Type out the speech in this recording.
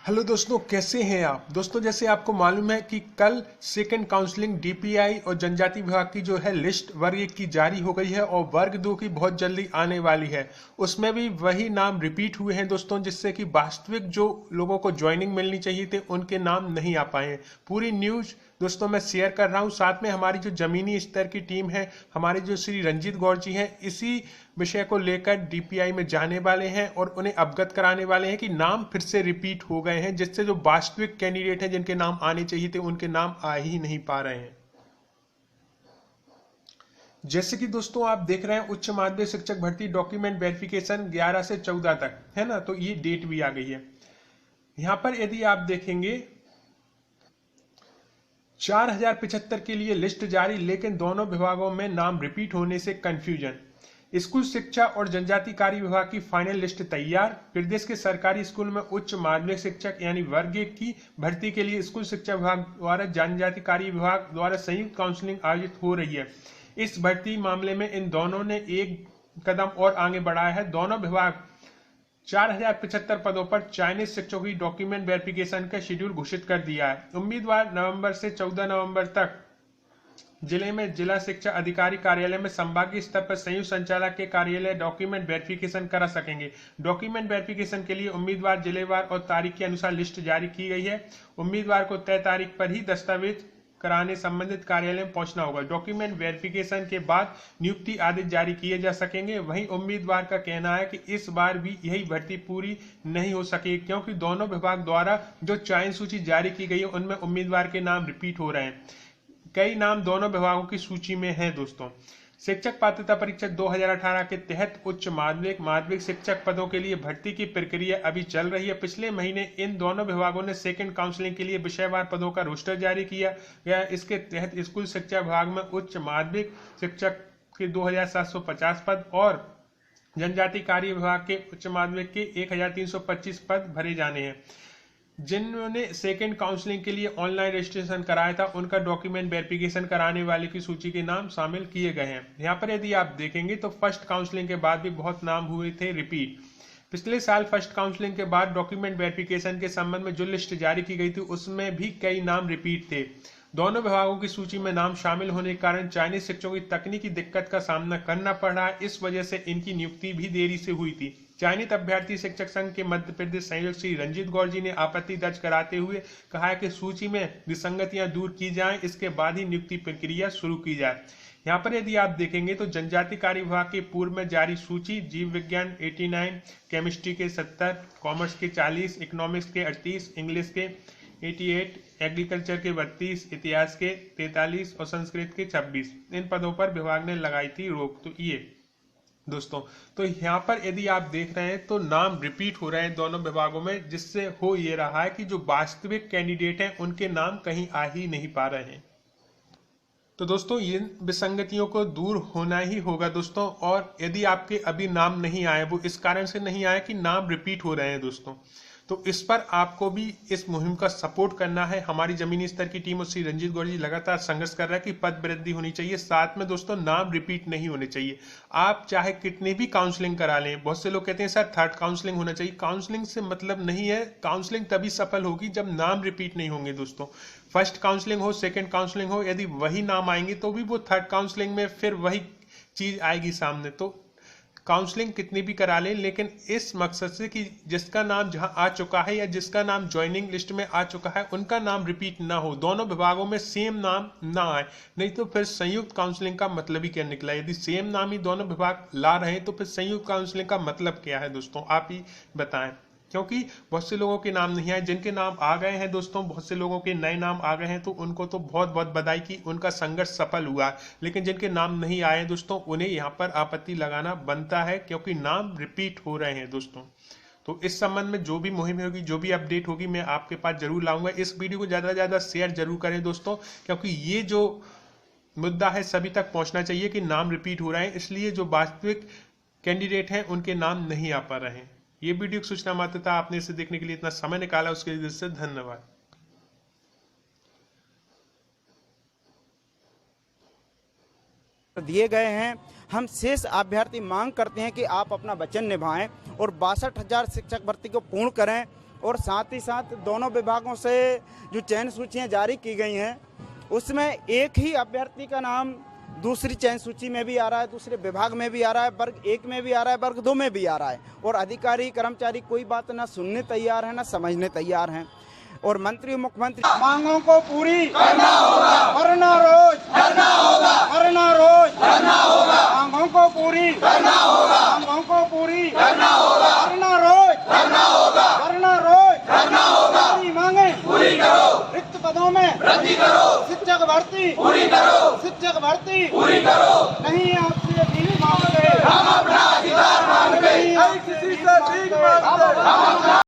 Hello दोस्तों, कैसे हैं आप दोस्तों। जैसे आपको मालूम है कि कल सेकंड काउंसलिंग डीपीआई और जनजाति विभाग की जो है लिस्ट वर्ग 1 की जारी हो गई है और वर्ग 2 की बहुत जल्दी आने वाली है। उसमें भी वही नाम रिपीट हुए हैं दोस्तों, जिससे कि वास्तविक जो लोगों को ज्वाइनिंग मिलनी चाहिए थे उनके नाम नहीं आ पाए हैं। पूरी न्यूज दोस्तों मैं शेयर कर रहा हूं। साथ में हमारी जो जमीनी स्तर की टीम है, हमारे जो श्री रंजीत गौर जी हैं, इसी विषय को लेकर डीपीआई में जाने वाले हैं और उन्हें अवगत कराने वाले हैं कि नाम फिर से रिपीट हो गए हैं, जिससे जो वास्तविक कैंडिडेट हैं जिनके नाम आने चाहिए थे उनके नाम आ ही नहीं पा रहे हैं। जैसे कि दोस्तों आप देख रहे हैं, उच्च माध्यमिक शिक्षक भर्ती डॉक्यूमेंट वेरिफिकेशन 11 से 14 तक है ना, तो ये डेट भी आ गई है। यहां पर यदि आप देखेंगे 4075 के लिए लिस्ट जारी, लेकिन दोनों विभागों में नाम रिपीट होने से कंफ्यूजन। स्कूल शिक्षा और जनजाति कार्य विभाग की फाइनल लिस्ट तैयार। प्रदेश के सरकारी स्कूल में उच्च माध्यमिक शिक्षक यानी वर्ग 1 की भर्ती के लिए स्कूल शिक्षा विभाग द्वारा जनजाति कार्य विभाग द्वारा संयुक्त काउंसलिंग आयोजित हो रही है। इस भर्ती मामले में इन दोनों ने एक कदम और आगे बढ़ाया है। दोनों विभाग 4075 पदों पर चयनित शिक्षकों की डॉक्यूमेंट वेरिफिकेशन का शेड्यूल घोषित कर दिया है। उम्मीदवार नवंबर से 14 नवंबर तक जिले में जिला शिक्षा अधिकारी कार्यालय में संभागीय स्तर पर संयुक्त संचालक के कार्यालय डॉक्यूमेंट वेरिफिकेशन करा सकेंगे। डॉक्यूमेंट वेरिफिकेशन के लिए उम्मीदवार जिलेवार और तारीख के अनुसार लिस्ट जारी की गई है। उम्मीदवार को तय तारीख पर ही दस्तावेज कराने संबंधित कार्यालय में पहुंचना होगा। डॉक्यूमेंट वेरिफिकेशन के बाद नियुक्ति आदेश जारी किए जा सकेंगे। वहीं उम्मीदवार का कहना है कि इस बार भी यही भर्ती पूरी नहीं हो सकेगी, क्योंकि दोनों विभाग द्वारा जो चयन सूची जारी की गई है उनमें उम्मीदवार के नाम रिपीट हो रहे हैं। कई नाम दोनों विभागों की सूची में हैं दोस्तों। शिक्षक पात्रता परीक्षा 2018 के तहत उच्च माध्यमिक शिक्षक पदों के लिए भर्ती की प्रक्रिया अभी चल रही है। पिछले महीने इन दोनों विभागों ने सेकंड काउंसलिंग के लिए विषयवार पदों का रोस्टर जारी किया गया। इसके तहत स्कूल शिक्षा विभाग में उच्च माध्यमिक शिक्षक के 2750 पद और जनजाति कार्य विभाग के उच्च माध्यमिक के 1325 पद भरे जाने हैं। जिन्होंने सेकंड काउंसलिंग के लिए ऑनलाइन रजिस्ट्रेशन कराया था उनका डॉक्यूमेंट वेरिफिकेशन कराने वाले की सूची के नाम शामिल किए गए हैं। यहाँ पर यदि आप देखेंगे तो फर्स्ट काउंसलिंग के बाद भी बहुत नाम हुए थे रिपीट। पिछले साल फर्स्ट काउंसलिंग के बाद डॉक्यूमेंट वेरिफिकेशन के संबंध में जो लिस्ट जारी की गई थी उसमें भी कई नाम रिपीट थे। दोनों विभागों की सूची में नाम शामिल होने के कारण चयनित शिक्षकों की तकनीकी दिक्कत का सामना करना पड़ रहा है। इस वजह से इनकी नियुक्ति भी देरी से हुई थी। चयनित अभ्यर्थी शिक्षक संघ के मध्य प्रदेश संयोजक श्री रंजीत गौर जी ने आपत्ति दर्ज कराते हुए कहा है कि सूची में विसंगतियां दूर की जाएं, इसके बाद ही नियुक्ति प्रक्रिया शुरू की जाए। यहाँ पर यदि आप देखेंगे तो जनजाति कार्य विभाग के पूर्व में जारी सूची जीव विज्ञान 89, केमिस्ट्री के 70, कॉमर्स के 40, इकोनॉमिक्स के 38, इंग्लिश के 88, एग्रीकल्चर के 32, इतिहास के 43 और संस्कृत के 26 इन पदों पर विभाग ने लगाई थी रोक। तो ये दोस्तों, तो यहाँ पर यदि आप देख रहे हैं तो नाम रिपीट हो रहे हैं दोनों विभागों में, जिससे हो ये रहा है कि जो वास्तविक कैंडिडेट हैं उनके नाम कहीं आ ही नहीं पा रहे हैं। तो दोस्तों इन विसंगतियों को दूर होना ही होगा दोस्तों। और यदि आपके अभी नाम नहीं आए, वो इस कारण से नहीं आए कि नाम रिपीट हो रहे हैं दोस्तों, तो इस पर आपको भी इस मुहिम का सपोर्ट करना है। हमारी जमीनी स्तर की टीम और श्री रंजीत गौर जी लगातार संघर्ष कर रहा है कि पद वृद्धि होनी चाहिए, साथ में दोस्तों नाम रिपीट नहीं होने चाहिए। आप चाहे कितनी भी काउंसलिंग करा लें, बहुत से लोग कहते हैं सर थर्ड काउंसलिंग होना चाहिए। काउंसलिंग से मतलब नहीं है। काउंसलिंग तभी सफल होगी जब नाम रिपीट नहीं होंगे दोस्तों। फर्स्ट काउंसलिंग हो, सेकेंड काउंसलिंग हो, यदि वही नाम आएंगे तो भी वो थर्ड काउंसलिंग में फिर वही चीज आएगी सामने। तो काउंसलिंग कितनी भी करा लें, लेकिन इस मकसद से कि जिसका नाम जहां आ चुका है या जिसका नाम ज्वाइनिंग लिस्ट में आ चुका है उनका नाम रिपीट ना हो, दोनों विभागों में सेम नाम ना आए। नहीं तो फिर संयुक्त काउंसलिंग का मतलब ही क्या निकला। यदि सेम नाम ही दोनों विभाग ला रहे हैं तो फिर संयुक्त काउंसलिंग का मतलब क्या है दोस्तों, आप ही बताएं। क्योंकि बहुत से लोगों के नाम नहीं आए, जिनके नाम आ गए हैं दोस्तों, बहुत से लोगों के नए नाम आ गए हैं, तो उनको तो बहुत बहुत बधाई की, उनका संघर्ष सफल हुआ। लेकिन जिनके नाम नहीं आए दोस्तों, उन्हें यहाँ पर आपत्ति लगाना बनता है, क्योंकि नाम रिपीट हो रहे हैं दोस्तों। तो इस संबंध में जो भी मुहिम होगी, जो भी अपडेट होगी, मैं आपके पास जरूर लाऊंगा। इस वीडियो को ज्यादा से ज्यादा शेयर जरूर करें दोस्तों, क्योंकि ये जो मुद्दा है सभी तक पहुंचना चाहिए कि नाम रिपीट हो रहे हैं, इसलिए जो वास्तविक कैंडिडेट हैं उनके नाम नहीं आ पा रहे हैं। ये वीडियो की सूचना मात्र था। आपने इसे देखने के लिए इतना समय निकाला, उसके लिए से धन्यवाद। दिए गए हैं। हम शेष अभ्यर्थी मांग करते हैं कि आप अपना वचन निभाएं और 62,000 शिक्षक भर्ती को पूर्ण करें। और साथ ही साथ दोनों विभागों से जो चयन सूचियां जारी की गई हैं उसमें एक ही अभ्यर्थी का नाम दूसरी चयन सूची में भी आ रहा है, दूसरे विभाग में भी आ रहा है, वर्ग 1 में भी आ रहा है, वर्ग 2 में भी आ रहा है। और अधिकारी कर्मचारी कोई बात ना सुनने तैयार है ना समझने तैयार हैं। और मंत्री मुख्यमंत्री मांगों को पूरी करना होगा, वरना रोज करना होगा, वरना रोज करना होगा, मांगों को पूरी करना होगा, मांगों को पूरी करना होगा, वरना रोज करना होगा, वरना रोज करना होगा। मांगे पूरी करो, रिक्त पदों में वृद्धि करो, शिक्षक भर्ती पूरी करो, शिक्षक भर्ती पूरी करो। नहीं आपसे भीख मांगते, हम अपना अधिकार मांगते, किसी से भीख मांगते।